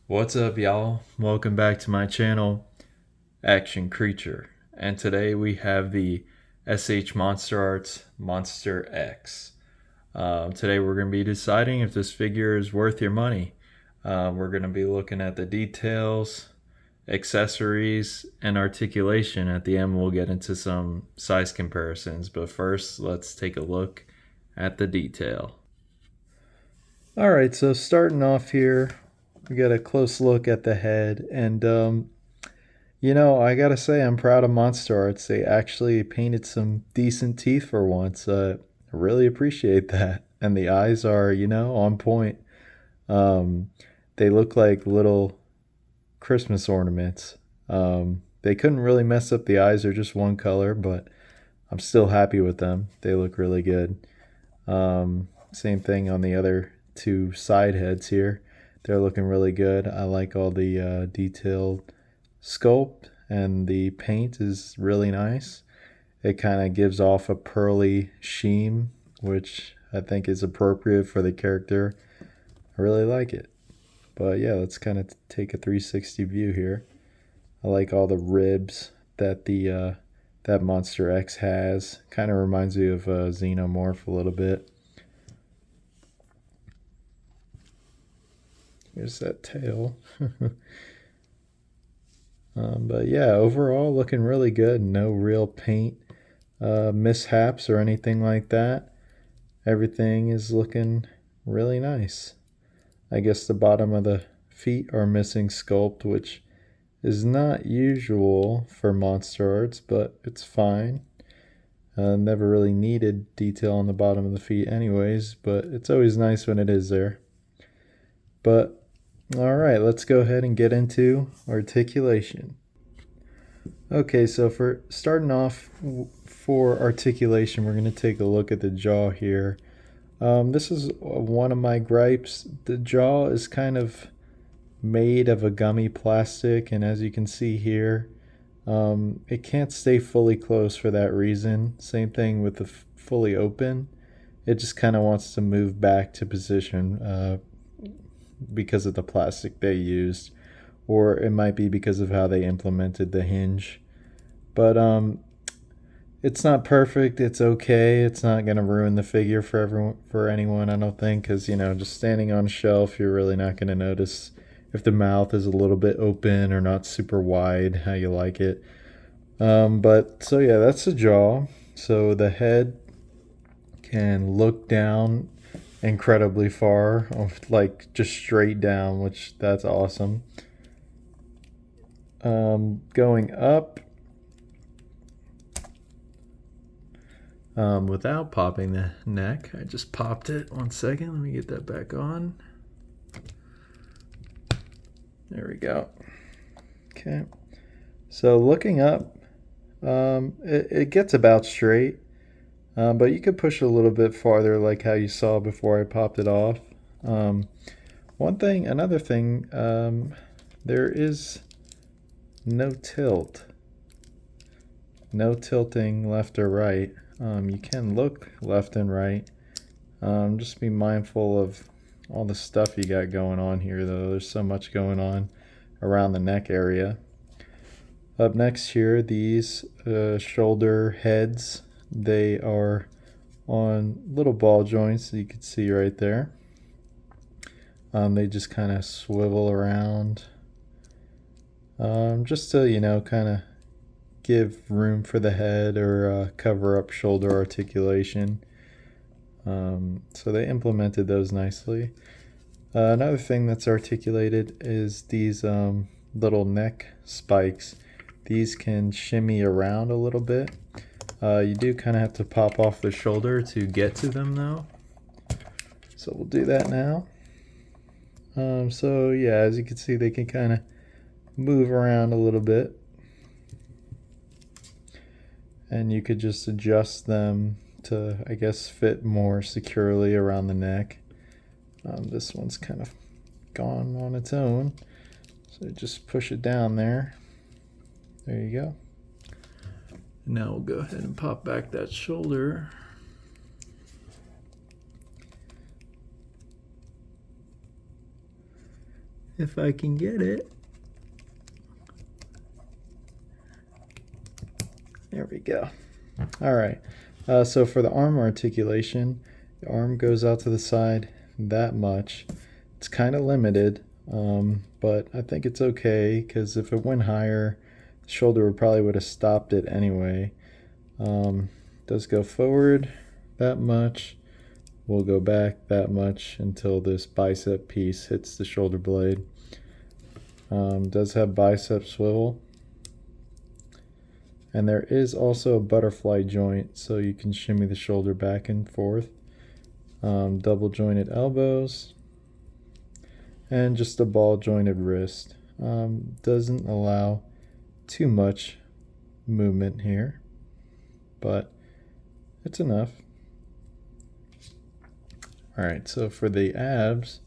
What's up, y'all? Welcome back to my channel, Action Creature. And today we have the Monsterarts Monster X. Today we're going to be deciding if this figure is worth your money. We're going to be looking at the details, accessories, and articulation. At the end, we'll get into some size comparisons. But first, let's take a look at the detail. Alright, so starting off here, we got a close look at the head, and I gotta say I'm proud of Monsterarts. They actually painted some decent teeth for once. I really appreciate that, and the eyes are, on point. Um, they look like little Christmas ornaments. They couldn't really mess up the eyes; they're just one color, but I'm still happy with them. They look really good. Same thing on the other two side heads here. They're looking really good. I like all the detailed sculpt, and the paint is really nice. It kind of gives off a pearly sheen, which I think is appropriate for the character. I really like it. But yeah, let's kind of take a 360 view here. I like all the ribs that that Monster X has. Kind of reminds me of Xenomorph a little bit. Here's that tail. But yeah, overall looking really good. No real paint mishaps or anything like that. Everything is looking really nice. I guess the bottom of the feet are missing sculpt, which is not usual for Monsterarts, but it's fine. Never really needed detail on the bottom of the feet anyways, but it's always nice when it is there. But alright, let's go ahead and get into articulation. Okay, so for starting off for articulation, we're going to take a look at the jaw here. This is one of my gripes. The jaw is kind of made of a gummy plastic, and as you can see here, it can't stay fully closed for that reason. Same thing with the fully open. It just kind of wants to move back to position because of the plastic they used, or it might be because of how they implemented the hinge. But it's not perfect. It's okay. It's not gonna ruin the figure for anyone, I don't think, because just standing on a shelf, you're really not gonna notice if the mouth is a little bit open or not super wide, how you like it. But so yeah, that's the jaw. So the head can look down incredibly far, like just straight down, which that's awesome. Going up, without popping the neck, I just popped it. 1 second, let me get that back on. There we go. Okay, so looking up, it gets about straight. But you could push it a little bit farther, like how you saw before I popped it off. Another thing, there is no tilt. No tilting left or right. You can look left and right. Just be mindful of all the stuff you got going on here, though. There's so much going on around the neck area. Up next here, these shoulder heads. They are on little ball joints, you can see right there. They just kind of swivel around, just to kind of give room for the head or cover up shoulder articulation. So they implemented those nicely. Another thing that's articulated is these little neck spikes. These can shimmy around a little bit. You do kind of have to pop off the shoulder to get to them, though. So we'll do that now. So yeah, as you can see, they can kind of move around a little bit. And you could just adjust them to, I guess, fit more securely around the neck. This one's kind of gone on its own. So just push it down there. There you go. Now we'll go ahead and pop back that shoulder. if I can get it. There we go. All right. So for the arm articulation, the arm goes out to the side that much. It's kind of limited, but I think it's okay because if it went higher, the shoulder probably would have stopped it anyway. Does go forward that much. We'll go back that much until this bicep piece hits the shoulder blade. Does have bicep swivel. And there is also a butterfly joint, so you can shimmy the shoulder back and forth. Double jointed elbows. And just a ball jointed wrist. Doesn't allow too much movement here, but it's enough. Alright, so for the abs,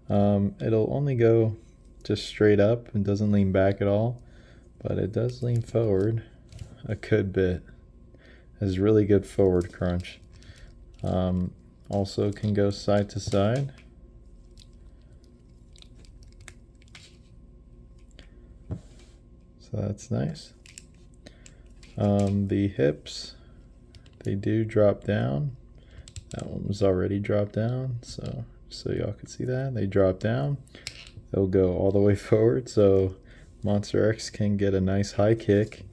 it'll only go just straight up and doesn't lean back at all, but it does lean forward a good bit. Has really good forward crunch. Also can go side to side. So that's nice. The hips, they do drop down. That one was already dropped down, so y'all can see that. They drop down. They'll go all the way forward, so Monster X can get a nice high kick.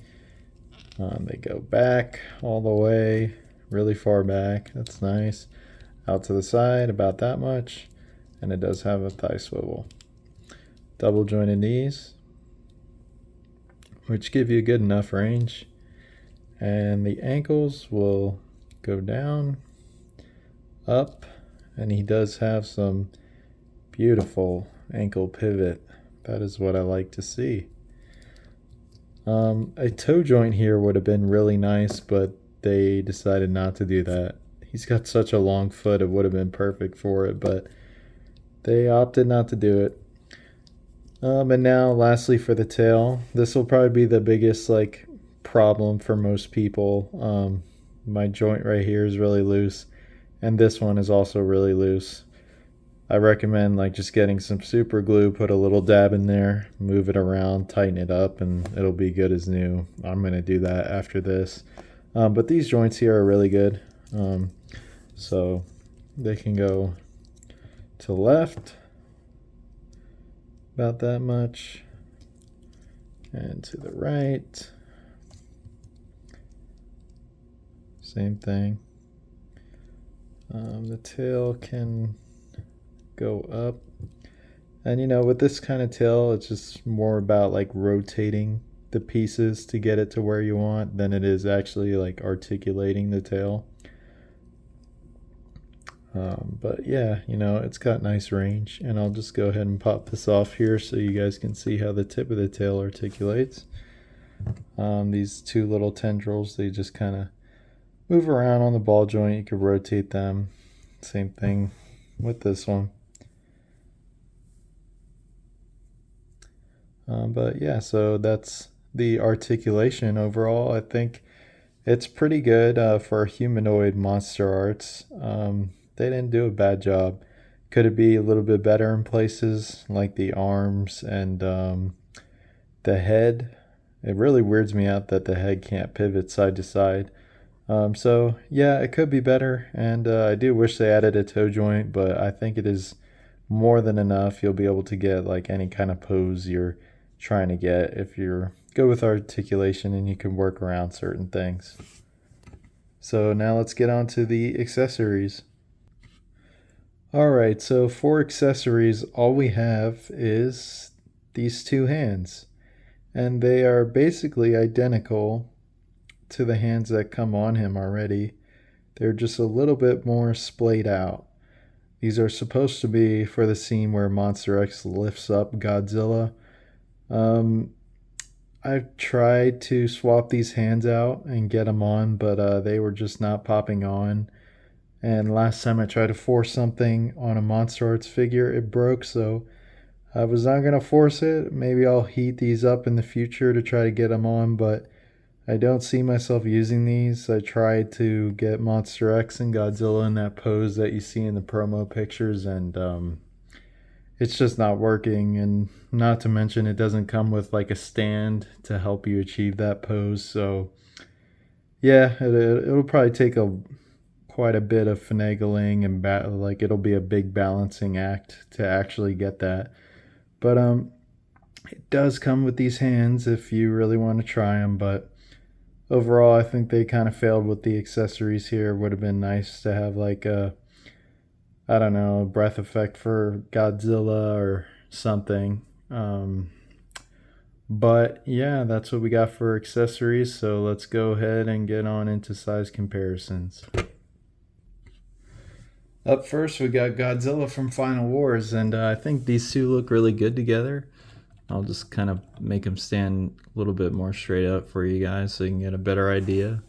They go back all the way, really far back. That's nice. Out to the side, about that much. And it does have a thigh swivel. Double jointed knees, which give you a good enough range. And the ankles will go down, up, and he does have some beautiful ankle pivot. That is what I like to see. A toe joint here would have been really nice, but they decided not to do that. He's got such a long foot, it would have been perfect for it, but they opted not to do it. And now lastly for the tail, this will probably be the biggest problem for most people. My joint right here is really loose, and this one is also really loose. I recommend just getting some super glue, put a little dab in there, move it around, tighten it up, and it'll be good as new. I'm going to do that after this. But these joints here are really good. So they can go to the left, about that much, and to the right. Same thing. The tail can go up, and with this kind of tail, it's just more about rotating the pieces to get it to where you want than it is actually articulating the tail. But yeah, it's got nice range, and I'll just go ahead and pop this off here so you guys can see how the tip of the tail articulates. These two little tendrils, they just kind of move around on the ball joint. You can rotate them. Same thing with this one. But yeah, so that's the articulation overall. I think it's pretty good for humanoid Monsterarts. They didn't do a bad job. Could it be a little bit better in places like the arms and the head? It really weirds me out that the head can't pivot side to side. So yeah, it could be better, and I do wish they added a toe joint, but I think it is more than enough. You'll be able to get any kind of pose you're trying to get if you're good with articulation, and you can work around certain things. So now let's get on to the accessories. Alright, so for accessories, all we have is these two hands, and they are basically identical to the hands that come on him already. They're just a little bit more splayed out. These are supposed to be for the scene where Monster X lifts up Godzilla. I've tried to swap these hands out and get them on, but they were just not popping on. And last time I tried to force something on a Monsterarts figure, it broke, so I was not going to force it. Maybe I'll heat these up in the future to try to get them on, but I don't see myself using these. I tried to get Monster X and Godzilla in that pose that you see in the promo pictures, and it's just not working. And not to mention, it doesn't come with like a stand to help you achieve that pose. So yeah, it'll probably take a quite a bit of finagling and like it'll be a big balancing act to actually get that. But it does come with these hands if you really want to try them. But overall, I think they kind of failed with the accessories here. Would have been nice to have like a, I don't know, a breath effect for Godzilla or something. But yeah, that's what we got for accessories. So let's go ahead and get on into size comparisons. Up first, we got Godzilla from Final Wars, and I think these two look really good together. I'll just kind of make them stand a little bit more straight up for you guys so you can get a better idea.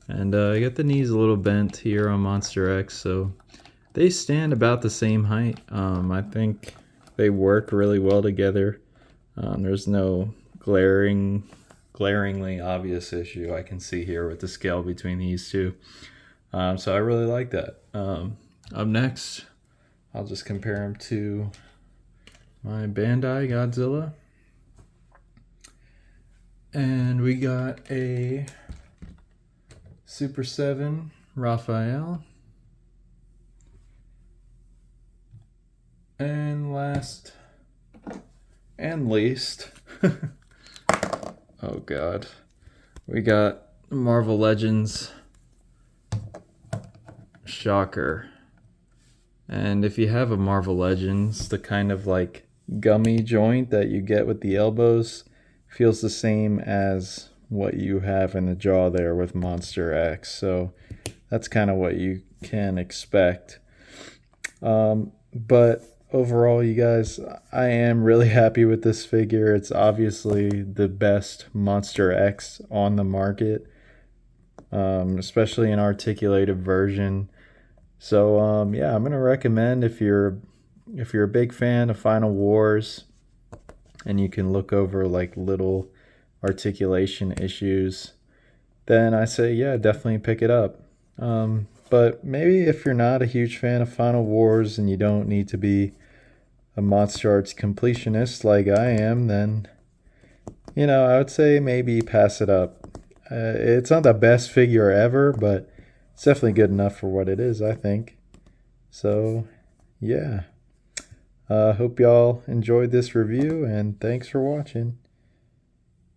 And I got the knees a little bent here on Monster X, so they stand about the same height. I think they work really well together. There's no glaringly obvious issue I can see here with the scale between these two. So I really like that. Up next, I'll just compare them to my Bandai Godzilla. And we got a Super 7 Raphael. And last and least, oh god, we got Marvel Legends Shocker. And if you have a Marvel Legends, the kind of like gummy joint that you get with the elbows feels the same as what you have in the jaw there with Monster X. So that's kind of what you can expect. But overall, you guys, I am really happy with this figure. It's obviously the best Monster X on the market, especially an articulated version. So yeah, I'm gonna recommend if you're a big fan of Final Wars and you can look over like little articulation issues, then I say yeah, definitely pick it up. But maybe if you're not a huge fan of Final Wars and you don't need to be a Monsterarts completionist like I am, then I would say maybe pass it up. It's not the best figure ever, but it's definitely good enough for what it is, I think. So, yeah. Hope y'all enjoyed this review, and thanks for watching.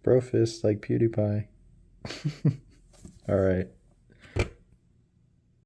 Brofist like PewDiePie. Alright.